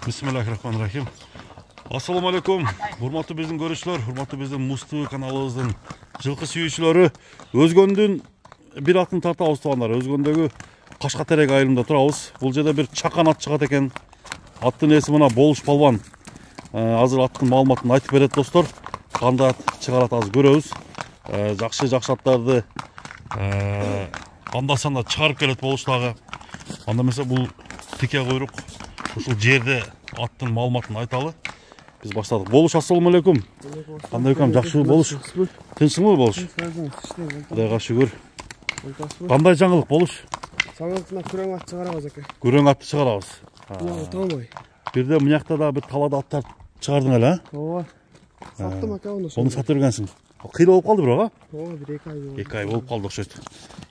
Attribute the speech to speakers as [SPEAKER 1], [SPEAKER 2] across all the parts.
[SPEAKER 1] Bismillahirrahmanirrahim. Assalamu alaikum. Hurmatlı bizim görüşler, hurmatlı bizim Mustu kanalımızın жылқы сүйүүчүлөрү. Өзгөндүн bir атын тартабыз тугандар. Өзгөндөгү Кашкатерек айылында турабыз. Бул жерде бир чакан ат чыгат экен. Аттын эси мына Болуш Палван. Азыр аттын маалыматын айтып берет достор. Кандай ат чыгарат азыр көрөбүз. Жакшы аттарды анда санда чыгарып келет Болуш дагы. Анда mesela бул тике куйрук ушул жерде аттын маалыматын айталы. Biz başladık. Boluş, assalamu alaikum. Qanday ekan, жақсы Boluş? Tinchmi Boluş? Xudoga shukr. Qanday жаңылык Boluş?
[SPEAKER 2] Жаңылыкна күрөң ат чыгарабыз эке.
[SPEAKER 1] Күрөң атты чыгарабыз.
[SPEAKER 2] Таамай.
[SPEAKER 1] Бирде мынакта да бир талада аттар чыгардың эле, а?
[SPEAKER 2] Ооба. Саттым ака оны.
[SPEAKER 1] Onu сатып жүргөнсүң. Кыйла болуп калды бирок, а?
[SPEAKER 2] Ооба, бир 2 ай болду.
[SPEAKER 1] 2 ай болуп калды окшойт.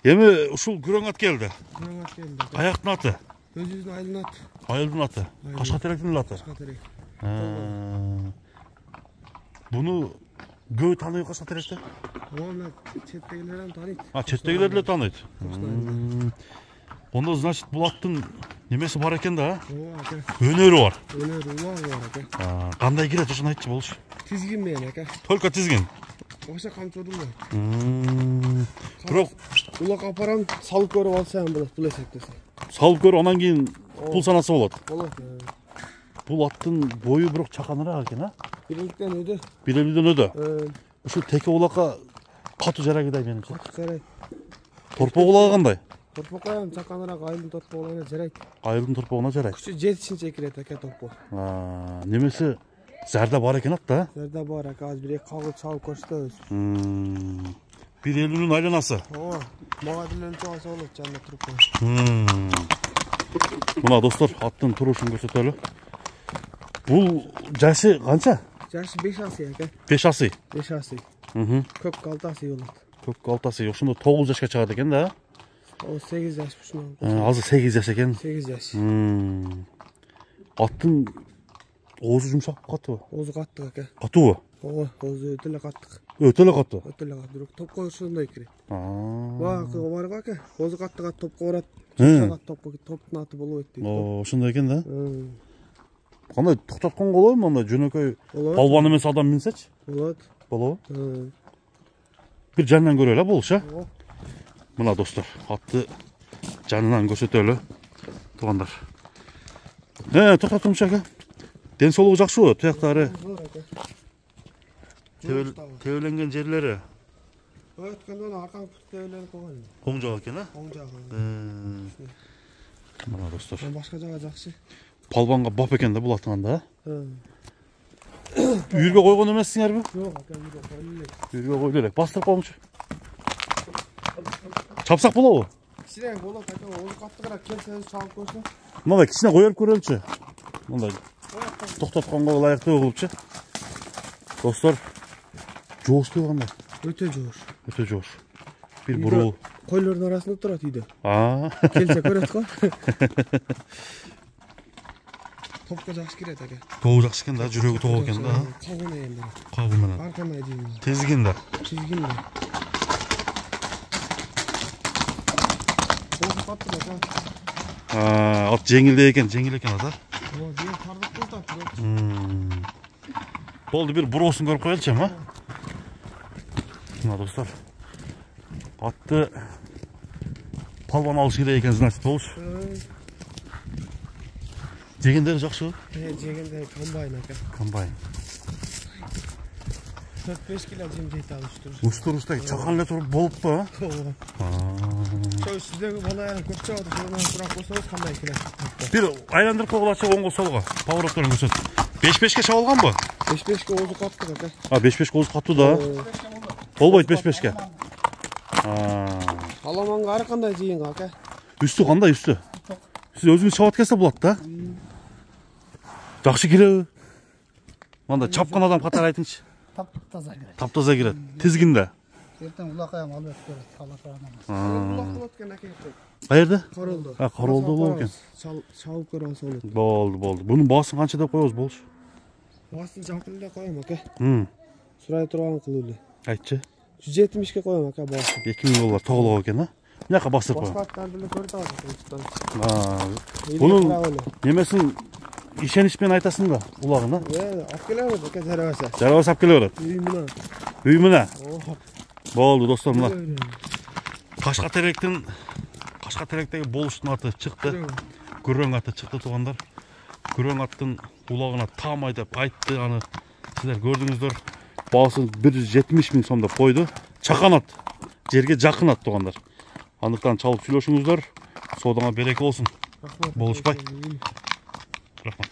[SPEAKER 1] Эми ушул күрөң ат келди.
[SPEAKER 2] Күрөң ат келди.
[SPEAKER 1] Каяктын аты?
[SPEAKER 2] Өзүбүздүн айылдын аты.
[SPEAKER 1] Айылдын аты. Кашкатеректин аты.
[SPEAKER 2] Кашкатерек.
[SPEAKER 1] Bunu göğü tanıyor Kashkaterek'te?
[SPEAKER 2] Onu chettegiler tanıyt.
[SPEAKER 1] Ha, chettegiler de tanıyt. Onda значит bu attın nemesi var eken de ha? Öneri var.
[SPEAKER 2] Öneri var aka.
[SPEAKER 1] Qanday kirет ошону айтчы Болуш?
[SPEAKER 2] Tizgin men aka.
[SPEAKER 1] Только тизгин.
[SPEAKER 2] Ошо камчодум да.
[SPEAKER 1] Бирок
[SPEAKER 2] улак апарам, салып көрүп алсам болот, бул эсептесе.
[SPEAKER 1] Салып көр, анан кийин пул санасы болот.
[SPEAKER 2] Болот.
[SPEAKER 1] Бул аттын бою бирок чаканыраак экен, а?
[SPEAKER 2] Бириликтен өдө.
[SPEAKER 1] Бириликтен өдө. Ушул теке улакка катуу жарагыдай менимче.
[SPEAKER 2] Жарайт.
[SPEAKER 1] Торпок улагы кандай?
[SPEAKER 2] Торпокко ham чаканыраак айылдын торпогуна жарайт.
[SPEAKER 1] Айылдын торпогуна жарайт.
[SPEAKER 2] Күчү 7-чинче кирет ака торпок.
[SPEAKER 1] Немеси зарда бар экен атта?
[SPEAKER 2] Зарда бар ака, азыр бир кагыл чабып көрсөтөбүз.
[SPEAKER 1] 1.50'нин айланасы.
[SPEAKER 2] Ооба. Мага деле өлчөп алса болот, жанында туруп кой.
[SPEAKER 1] Мына достор, аттын турушун көрсөтөлү. Бул жашы канча?
[SPEAKER 2] Жашы 5 асый ака.
[SPEAKER 1] 5 асый.
[SPEAKER 2] 5 асый. Көк калтасы болот.
[SPEAKER 1] Көк калтасы. Ошондо 9 жашка чыгат экен да?
[SPEAKER 2] О 8 жаш ушуна.
[SPEAKER 1] Азыр 8 жаш экен.
[SPEAKER 2] 8 жаш.
[SPEAKER 1] Аттын оозу жумшак катыбы?
[SPEAKER 2] Оозу каттык ака.
[SPEAKER 1] Катыбы?
[SPEAKER 2] Ооба, оозу өтө эле каттык.
[SPEAKER 1] Өтө эле катты.
[SPEAKER 2] Өтө эле каттык. Бирок топко ошондой кирет. Бар го ака. Оозу каттык топко барат. Топтун аты болбойт дейт.
[SPEAKER 1] Ошондой экен да? Кандай токтотконго болобу мындай жөнөкөй палван эмес адам минсечи?
[SPEAKER 2] Болот.
[SPEAKER 1] Болобу? Бир жанынан көрөлү Болуш, а? Мына достор, атты жанынан көрсөтөлү туугандар. Токтотумуш ака. Ден соолугу жакшыбы? Тияктары тебеленген жерлери.
[SPEAKER 2] Өткөндөн аркан тебеленип койгон.
[SPEAKER 1] Оң жак экен, а?
[SPEAKER 2] Оң жагы.
[SPEAKER 1] Мына достор.
[SPEAKER 2] Башка жагы жакшы.
[SPEAKER 1] Палванга бап экен да бул аттыганда, а? Үйүргө койгон эмессиңерби?
[SPEAKER 2] Жок, ака, үйүргө койгон элек.
[SPEAKER 1] Үйүргө койду элек. Бастырып коюңчу. Чапсак болобу?
[SPEAKER 2] Кичине болот ака, оозу каттыгыраак келсе чалып койсо.
[SPEAKER 1] Мындай кичине коюп көрөлүчү. Мындай токтотконго ылайыктуу кылыпчы. Достор, жооштугу кандай?
[SPEAKER 2] Өтө жоош.
[SPEAKER 1] Өтө жоош. Бир буруу.
[SPEAKER 2] Койлордун арасында турат үйдө. Келсе көрөт го. Топко жакшы кирет ака.
[SPEAKER 1] Тоого жакшы экен да, жүрөгү тоого экен да.
[SPEAKER 2] Кагуна эми.
[SPEAKER 1] Кагу менен.
[SPEAKER 2] Аркамай дейм.
[SPEAKER 1] Тезгин да.
[SPEAKER 2] Тизгин да. Оозу каттык ака.
[SPEAKER 1] Ат жеңил экен ата.
[SPEAKER 2] Ооба, бир тардык болтат.
[SPEAKER 1] Болду, бир буроосун көрүп коелучу, а? Мына достор. Атты палван алыш керек экен, значит, Болуш. Жегендери жакшыбы?
[SPEAKER 2] Жегендери комбайн ака.
[SPEAKER 1] Комбайн.
[SPEAKER 2] 4-5 кило жем жейт алыштыр.
[SPEAKER 1] Уштуруштай чакан эле туруп болупту, а?
[SPEAKER 2] Ооба. Ошо сиздеги бала көрчүп атат, ошондон сурап койсоңуз кандай килет?
[SPEAKER 1] Бир айландырып койгулачы оңго солго. Поворотторун көрсөт. 5-5ке чабылганбы?
[SPEAKER 2] 5-5ке оозу каттык ака.
[SPEAKER 1] 5-5ке оозу каттуу да. Болбойт 5-5ке.
[SPEAKER 2] Аламанга ар кандай жыйынга ака.
[SPEAKER 1] Үстү кандай үстү? Сиз өзүңүз чабат келсе болот да. Жакшы киреби? Мында чапкан адам катары айтыңчы.
[SPEAKER 3] Таптаза кирет.
[SPEAKER 1] Таптаза кирет. Тизгинде.
[SPEAKER 3] Ертең улакайым алып көрөт. Талашаганамыз.
[SPEAKER 2] Улак болот экен ака.
[SPEAKER 1] Каерде?
[SPEAKER 2] Королдо.
[SPEAKER 1] Королдо болот экен.
[SPEAKER 2] Чабып көрүп алса болот.
[SPEAKER 1] Болду. Бунун баасын канча деп коебуз Болуш?
[SPEAKER 2] Баасын жакын эле коем ака.
[SPEAKER 1] Сурай
[SPEAKER 2] турган кылуулу.
[SPEAKER 1] Айтчы.
[SPEAKER 2] 170ке коем ака баасын.
[SPEAKER 1] 2000 $ тоголоо экен, а? Мынакка бастырып коем.
[SPEAKER 2] Башка аттарды эле көрүп атат.
[SPEAKER 1] Bunun nemesин ишеничмен айтасың да улагын, а?
[SPEAKER 2] Алып келеміз, ака жарабаса.
[SPEAKER 1] Жарабас алып келе берет.
[SPEAKER 2] Үй мына.
[SPEAKER 1] Үй мына.
[SPEAKER 2] О,
[SPEAKER 1] Болду достор, мына Кашкатеректеги болуштун аты чыкты. Күрөң аты чыкты туугандар. Күрөң аттын улагына там айдап айтты, аны силер көрдүңүздөр. Баасын 170 миң сомдоп койду. Чакан ат. Жерге жакын ат туугандар. Андыктан чалып сүйлөшүңүздөр. Соодаңа береке болсун.
[SPEAKER 2] рахмат.
[SPEAKER 1] Болушпай. Рахмат.